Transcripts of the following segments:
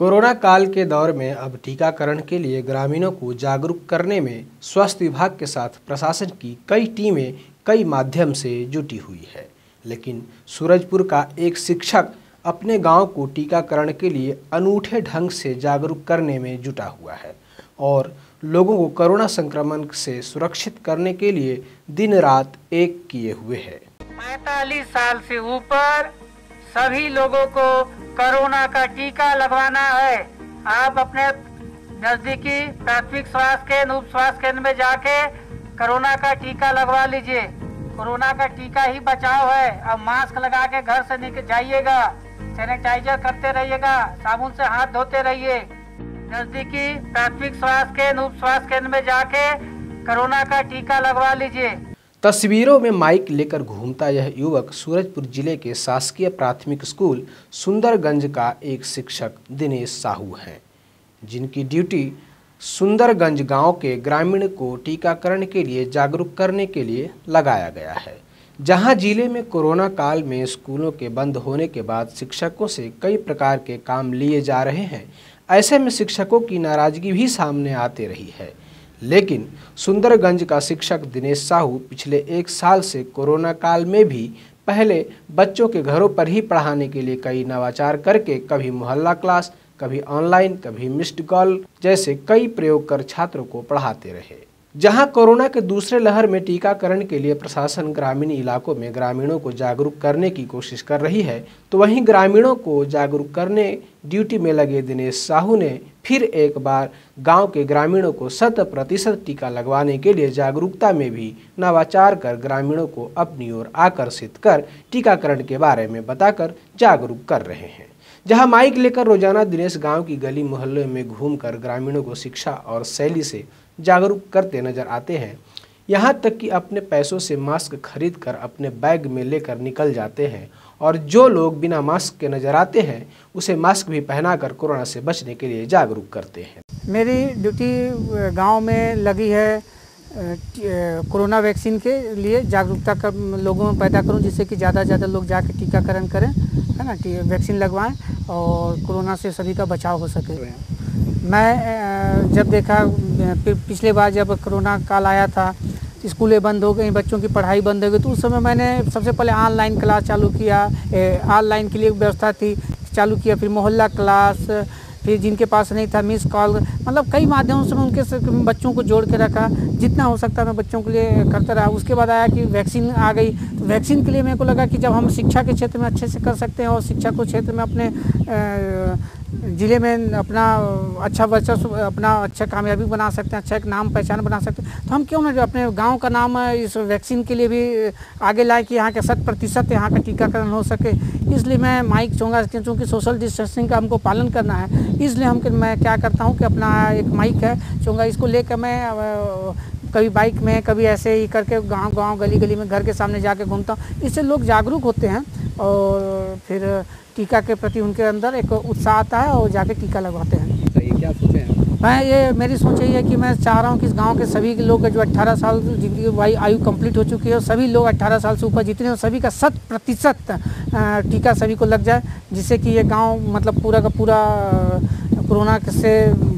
Corona काल के दौर में अब टीकाकरण के लिए ग्रामीणों को जागरूक करने में स्वास्थ्य विभाग के साथ प्रशासन की कई टीमें कई माध्यम से जुटी हुई है। लेकिन सूरजपुर का एक शिक्षक अपने गांव को टीकाकरण के लिए अनूठे ढंग से जागरूक करने में जुटा हुआ है और लोगों को कोरोना संक्रमण से सुरक्षित करने के लिए दिन रात एक किए हुए है। 45 साल से ऊपर सभी लोगों को कोरोना का टीका लगवाना है। आप अपने नजदीकी प्राथमिक स्वास्थ्य केंद्र, उप स्वास्थ्य केंद्र में जाके कोरोना का टीका लगवा लीजिए। कोरोना का टीका ही बचाव है। अब मास्क लगा के घर से निकल जाइएगा, सैनिटाइजर करते रहिएगा, साबुन से हाथ धोते रहिए। नजदीकी प्राथमिक स्वास्थ्य केंद्र, उप स्वास्थ्य केंद्र में जाके कोरोना का टीका लगवा लीजिए। तस्वीरों में माइक लेकर घूमता यह युवक सूरजपुर जिले के शासकीय प्राथमिक स्कूल सुंदरगंज का एक शिक्षक दिनेश साहू हैं, जिनकी ड्यूटी सुंदरगंज गांव के ग्रामीण को टीकाकरण के लिए जागरूक करने के लिए लगाया गया है। जहां जिले में कोरोना काल में स्कूलों के बंद होने के बाद शिक्षकों से कई प्रकार के काम लिए जा रहे हैं, ऐसे में शिक्षकों की नाराजगी भी सामने आती रही है। लेकिन सुंदरगंज का शिक्षक दिनेश साहू पिछले 1 साल से कोरोना काल में भी पहले बच्चों के घरों पर ही पढ़ाने के लिए कई नवाचार करके कभी मोहल्ला क्लास, कभी ऑनलाइन, कभी मिस्ड कॉल जैसे कई प्रयोग कर छात्रों को पढ़ाते रहे। जहां कोरोना के दूसरे लहर में टीकाकरण के लिए प्रशासन ग्रामीण इलाकों में ग्रामीणों को जागरूक करने की कोशिश कर रही है, तो वहीं ग्रामीणों को जागरूक करने ड्यूटी में लगे दिनेश साहू ने फिर एक बार गांव के ग्रामीणों को 100% टीका लगवाने के लिए जागरूकता में भी नवाचार कर ग्रामीणों को अपनी ओर आकर्षित कर टीकाकरण के बारे में बताकर जागरूक कर रहे हैं। जहां माइक लेकर रोजाना दिनेश गांव की गली मोहल्ले में घूमकर ग्रामीणों को शिक्षा और शैली से जागरूक करते नजर आते हैं। यहां तक कि अपने पैसों से मास्क खरीद कर अपने बैग में लेकर निकल जाते हैं और जो लोग बिना मास्क के नजर आते हैं उसे मास्क भी पहनाकर कोरोना से बचने के लिए जागरूक करते हैं। मेरी ड्यूटी गांव में लगी है कोरोना वैक्सीन के लिए जागरूकता कर लोगों में पैदा करूं, जिससे कि ज़्यादा से ज़्यादा लोग जाकर टीकाकरण करें, है ना, वैक्सीन लगवाएं और कोरोना से सभी का बचाव हो सके। मैं जब देखा पिछले बार जब कोरोना काल आया था, स्कूलें बंद हो गई, बच्चों की पढ़ाई बंद हो गई, तो उस समय मैंने सबसे पहले ऑनलाइन क्लास चालू किया। ऑनलाइन के लिए व्यवस्था थी, चालू किया। फिर मोहल्ला क्लास, फिर जिनके पास नहीं था मिस कॉल, मतलब कई माध्यमों से मैं उनके बच्चों को जोड़ के रखा। जितना हो सकता मैं बच्चों के लिए करता रहा। उसके बाद आया कि वैक्सीन आ गई, तो वैक्सीन के लिए मेरे को लगा कि जब हम शिक्षा के क्षेत्र में अच्छे से कर सकते हैं और शिक्षा को क्षेत्र में अपने ज़िले में अपना अच्छा वर्चस्व, अपना अच्छा कामयाबी बना सकते हैं, अच्छा एक नाम पहचान बना सकते हैं, तो हम क्यों ना जो अपने गांव का नाम इस वैक्सीन के लिए भी आगे लाए कि यहाँ के 100% यहाँ का टीकाकरण हो सके। इसलिए मैं माइक चाहूँगा, क्योंकि सोशल डिस्टेंसिंग का हमको पालन करना है, इसलिए मैं क्या करता हूँ कि अपना एक माइक है चाहूँगा, इसको लेकर मैं कभी बाइक में, कभी ऐसे ही करके गांव गली में घर के सामने जाके घूमता हूँ। इससे लोग जागरूक होते हैं और फिर टीका के प्रति उनके अंदर एक उत्साह आता है और जाके टीका लगवाते हैं। तो ये क्या सोचे हैं? मेरी सोच यही है कि मैं चाह रहा हूँ कि इस गांव के सभी लोग जो 18 साल जिनकी आयु कंप्लीट हो चुकी है, सभी लोग 18 साल से ऊपर जितने हो सभी का 100% टीका सभी को लग जाए, जिससे कि ये गांव मतलब पूरा का पूरा कोरोना से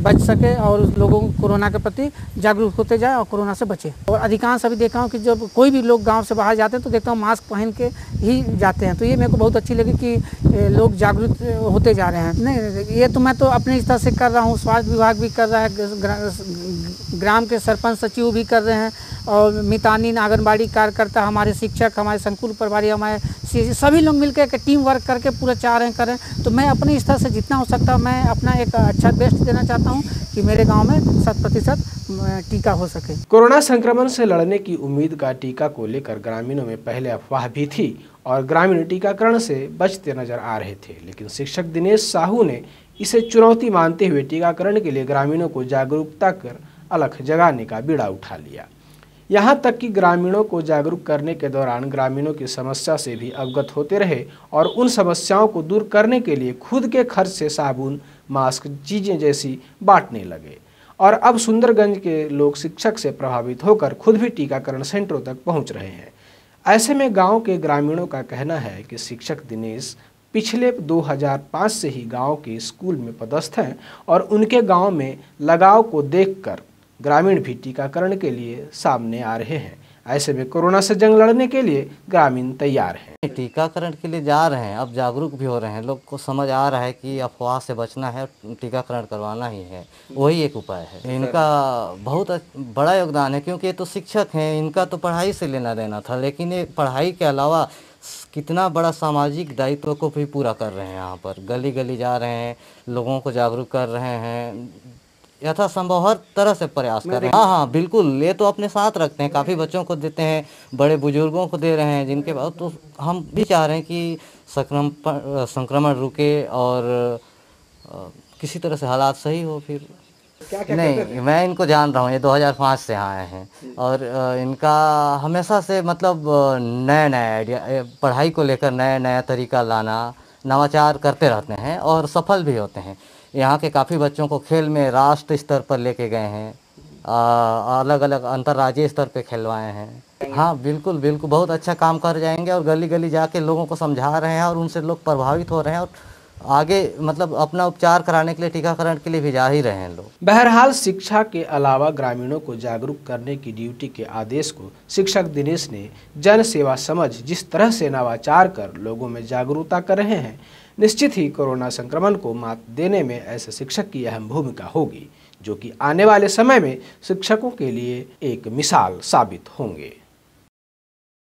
बच सके और लोगों को कोरोना के प्रति जागरूक होते जाए और कोरोना से बचे। और अधिकांश अभी देखा हूँ कि जब कोई भी लोग गांव से बाहर जाते हैं तो देखता हूँ मास्क पहन के ही जाते हैं। तो ये मेरे को बहुत अच्छी लगी कि लोग जागरूक होते जा रहे हैं। नहीं, ये तो मैं तो अपने स्तर से कर रहा हूँ, स्वास्थ्य विभाग भी कर रहा है, ग्राम के सरपंच सचिव भी कर रहे हैं और मितानिन, आंगनबाड़ी कार्यकर्ता, हमारे शिक्षक, हमारे संकुल प्रभारी, हमारे सभी लोग मिलकर एक टीम वर्क करके पूरा चाह रहे हैं करें। तो मैं अपने स्तर से जितना हो सकता मैं अपना एक अच्छा बेस्ट देना चाहता हूं कि मेरे गांव में 100% टीका हो सके। कोरोना संक्रमण से लड़ने की उम्मीद का टीका को लेकर ग्रामीणों में पहले अफवाह भी थी और ग्रामीण टीकाकरण से बचते नजर आ रहे थे, लेकिन शिक्षक दिनेश साहू ने इसे चुनौती मानते हुए टीकाकरण के लिए ग्रामीणों को जागरूकता कर अलख जगाने का बीड़ा उठा लिया। यहाँ तक कि ग्रामीणों को जागरूक करने के दौरान ग्रामीणों की समस्या से भी अवगत होते रहे और उन समस्याओं को दूर करने के लिए खुद के खर्च से साबुन, मास्क, चीज़ें जैसी बांटने लगे। और अब सुंदरगंज के लोग शिक्षक से प्रभावित होकर खुद भी टीकाकरण सेंटरों तक पहुँच रहे हैं। ऐसे में गाँव के ग्रामीणों का कहना है कि शिक्षक दिनेश पिछले 2005 से ही गांव के स्कूल में पदस्थ हैं और उनके गांव में लगाव को देखकर ग्रामीण भी टीकाकरण के लिए सामने आ रहे हैं। ऐसे में कोरोना से जंग लड़ने के लिए ग्रामीण तैयार हैं। टीकाकरण के लिए जा रहे हैं, अब जागरूक भी हो रहे हैं, लोग को समझ आ रहा है कि अफवाह से बचना है, टीकाकरण करवाना ही है, वही एक उपाय है। इनका बहुत बड़ा योगदान है क्योंकि ये तो शिक्षक हैं, इनका तो पढ़ाई से लेना देना था, लेकिन ये पढ़ाई के अलावा कितना बड़ा सामाजिक दायित्व को भी पूरा कर रहे हैं। यहाँ पर गली गली जा रहे हैं, लोगों को जागरूक कर रहे हैं, यथासंभव हर तरह से प्रयास कर रहे हैं। हाँ, बिल्कुल, ये तो अपने साथ रखते हैं, काफ़ी बच्चों को देते हैं, बड़े बुजुर्गों को दे रहे हैं, जिनके बाद तो हम भी चाह रहे हैं कि संक्रमण रुके और किसी तरह से हालात सही हो। फिर क्या नहीं, मैं इनको जान रहा हूँ, ये 2005 से आए हैं और इनका हमेशा से मतलब नया नया आइडिया, पढ़ाई को लेकर नया नया तरीका लाना, नवाचार करते रहते हैं और सफल भी होते हैं। यहाँ के काफ़ी बच्चों को खेल में राष्ट्र स्तर पर लेके गए हैं, अलग अलग अंतर्राज्यीय स्तर पे खिलवाए हैं। हाँ, बिल्कुल बिल्कुल, बहुत अच्छा काम कर जाएंगे और गली गली जाके लोगों को समझा रहे हैं और उनसे लोग प्रभावित हो रहे हैं और आगे मतलब अपना उपचार कराने के लिए, टीकाकरण के लिए भी जा ही रहे हैं लोग। बहरहाल शिक्षा के अलावा ग्रामीणों को जागरूक करने की ड्यूटी के आदेश को शिक्षक दिनेश ने जन सेवा समझ जिस तरह से नवाचार कर लोगों में जागरूकता कर रहे हैं, निश्चित ही कोरोना संक्रमण को मात देने में ऐसे शिक्षक की अहम भूमिका होगी, जो कि आने वाले समय में शिक्षकों के लिए एक मिसाल साबित होंगे।